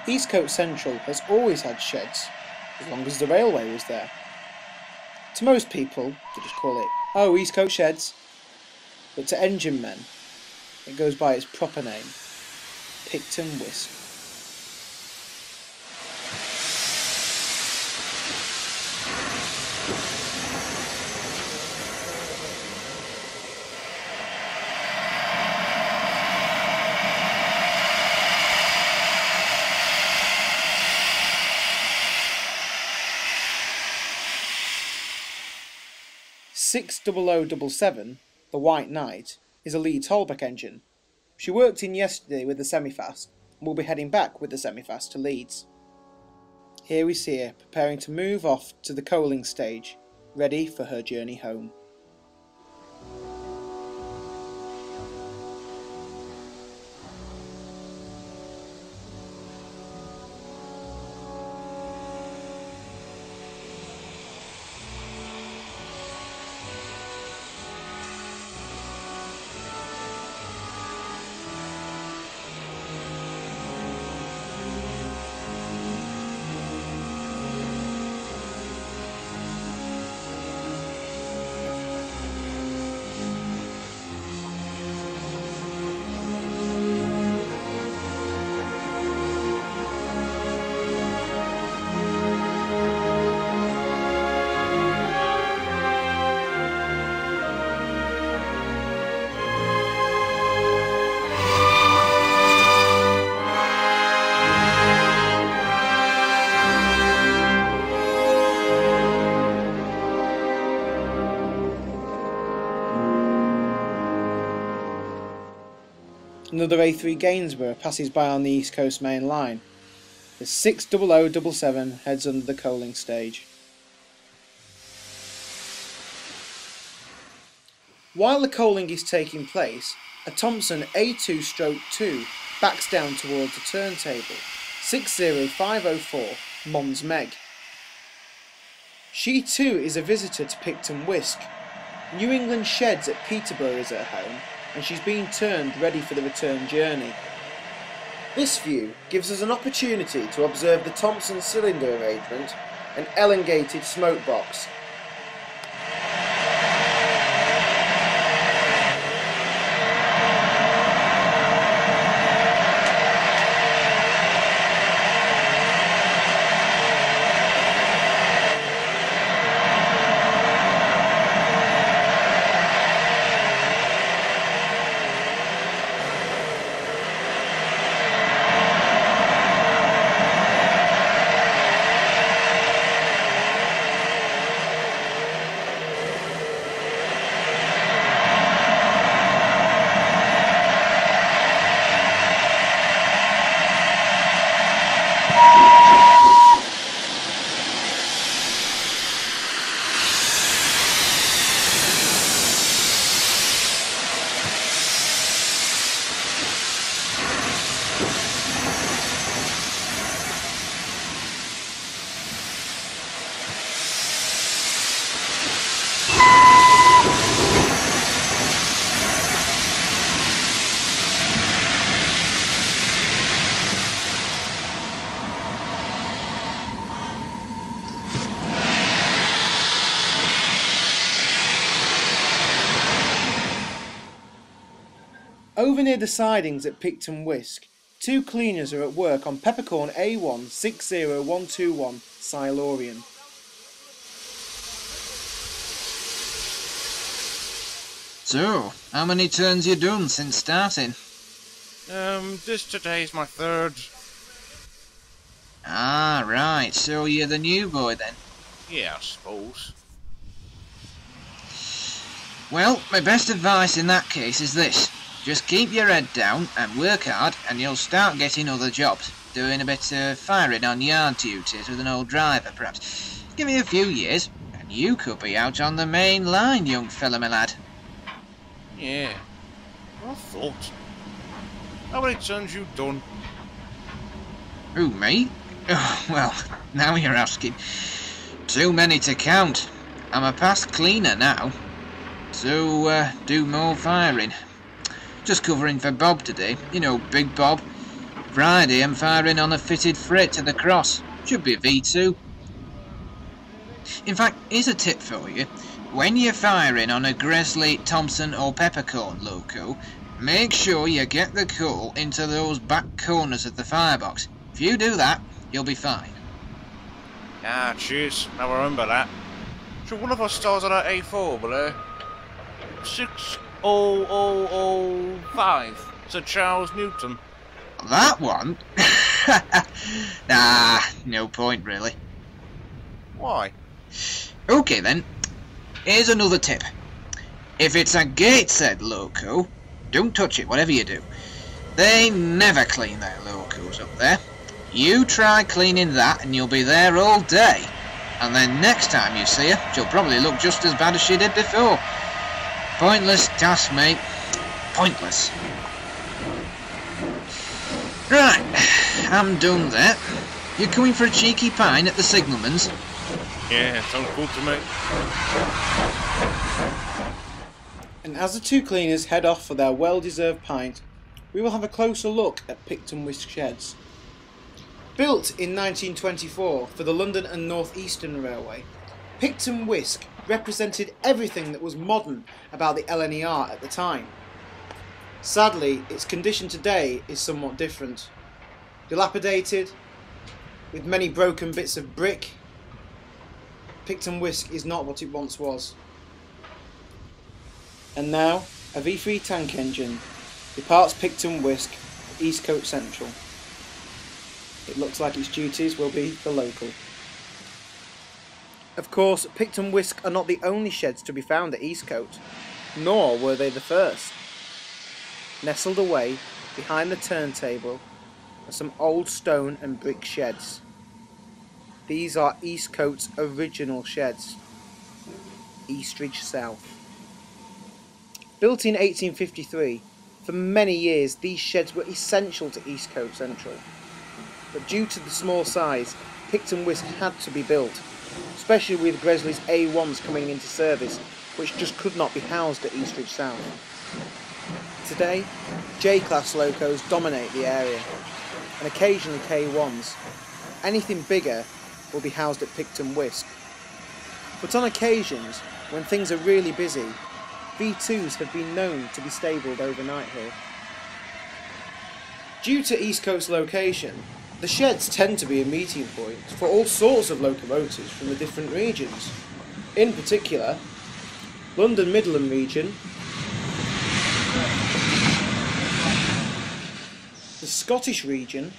Eastcote Central has always had sheds, as long as the railway was there. To most people, they just call it, "Oh, Eastcote Sheds." But to engine men, it goes by its proper name, Picton Whiske. Six 0077, the White Knight, is a Leeds Holbeck engine. She worked in yesterday with the semi-fast and will be heading back with the semi-fast to Leeds. Here we see her preparing to move off to the coaling stage, ready for her journey home. Another A3 Gainsborough passes by on the East Coast Main Line. The 60077 heads under the coaling stage. While the coaling is taking place, a Thompson A2/2 backs down towards the turntable, 60504 Mons Meg. She too is a visitor to Picton Whiske. New England Sheds at Peterborough is her home, and she's being turned ready for the return journey. This view gives us an opportunity to observe the Thompson cylinder arrangement and elongated smoke box. Over near the sidings at Picton Whiske, two cleaners are at work on Peppercorn A1 60121 Silurian. So, how many turns you done since starting? This today's my third. Ah, right, so you're the new boy then? Yeah, I suppose. Well, my best advice in that case is this. Just keep your head down and work hard and you'll start getting other jobs. Doing a bit of firing on yard duties with an old driver, perhaps. Give me a few years and you could be out on the main line, young fella, my lad. Yeah, I thought. How many turns you done? Who, me? Oh, well, now you're asking. Too many to count. I'm a past cleaner now. So, do more firing. Just covering for Bob today. You know, Big Bob. Friday I'm firing on a fitted freight to the cross. Should be a V2. In fact, here's a tip for you. When you're firing on a Gresley, Thompson or Peppercorn loco, make sure you get the coal into those back corners of the firebox. If you do that, you'll be fine. Ah, cheers. Now I remember that. So one of our stars on our A4, below 60005, Sir Charles Newton. That one? Nah, no point really. Why? Okay then, here's another tip. If it's a Gateshead loco, don't touch it, whatever you do. They never clean their locos up there. You try cleaning that and you'll be there all day. And then next time you see her, she'll probably look just as bad as she did before. Pointless task, mate. Pointless. Right, I'm done there. You coming for a cheeky pine at the signalman's? Yeah, sounds good to me. And as the two cleaners head off for their well-deserved pint, we will have a closer look at Picton Whiske Sheds. Built in 1924 for the London and North Eastern Railway, Picton Whiske represented everything that was modern about the LNER at the time. Sadly, its condition today is somewhat different. Dilapidated, with many broken bits of brick, Picton Whiske is not what it once was. And now, a V3 tank engine departs Picton Whiske for Eastcote Central. It looks like its duties will be the local. Of course, Picton Whiske are not the only sheds to be found at Eastcote, nor were they the first. Nestled away behind the turntable are some old stone and brick sheds. These are Eastcote's original sheds, Eastridge South. Built in 1853, for many years these sheds were essential to Eastcote Central. But due to the small size, Picton Whiske had to be built, especially with Gresley's A1s coming into service, which just could not be housed at Eastridge South. Today, J-class locos dominate the area, and occasionally K1s. Anything bigger will be housed at Picton Whiske. But on occasions, when things are really busy, V2s have been known to be stabled overnight here. Due to Eastcote's location, the sheds tend to be a meeting point for all sorts of locomotives from the different regions. In particular, London Midland region, the Scottish region,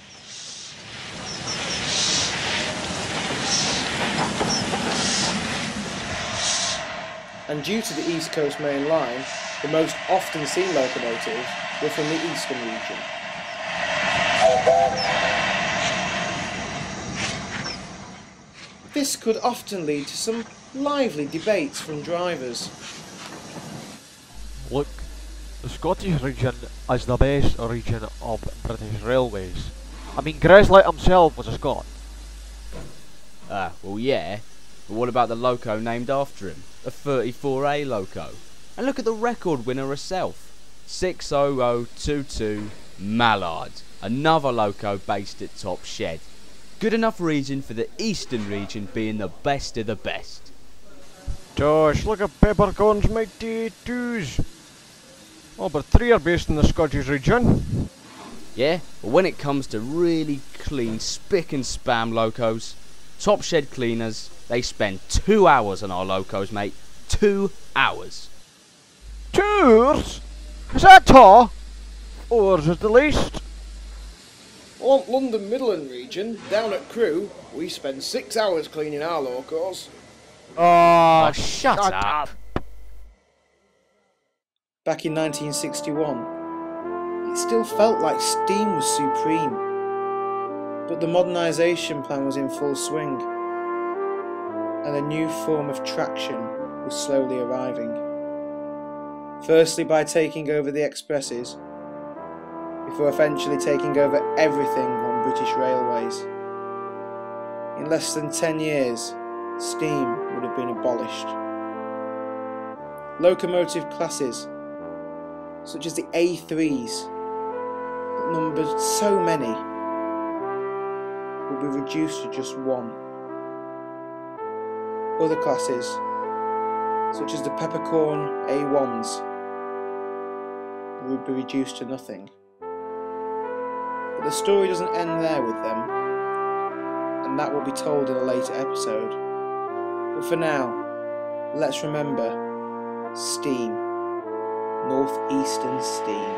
and due to the East Coast main line, the most often seen locomotives were from the Eastern region. This could often lead to some lively debates from drivers. Look, the Scottish region is the best region of British railways. I mean, Gresley himself was a Scot. Ah, well yeah, but what about the loco named after him? The 34A loco. And look at the record winner herself. 60022 Mallard. Another loco based at Top Shed. Good enough reason for the Eastern region being the best of the best. Josh, look at Peppercorn's mighty 2s. Oh, but 3 are based in the Scottish region. Yeah, but when it comes to really clean spick and spam locos, Top Shed cleaners, they spend 2 hours on our locos, mate. 2 hours. 2 hours? Is that tall? Hours is the least. On London Midland region, down at Crewe, we spend 6 hours cleaning our locos. Oh, shut up. Back in 1961, it still felt like steam was supreme, but the modernisation plan was in full swing, and a new form of traction was slowly arriving. Firstly by taking over the expresses, before eventually taking over everything on British railways. In less than 10 years, steam would have been abolished. Locomotive classes, such as the A3s, that numbered so many, will be reduced to just 1. Other classes, such as the Peppercorn A1s, will be reduced to nothing. But the story doesn't end there with them, and that will be told in a later episode. But for now, let's remember Steam, Northeastern Steam.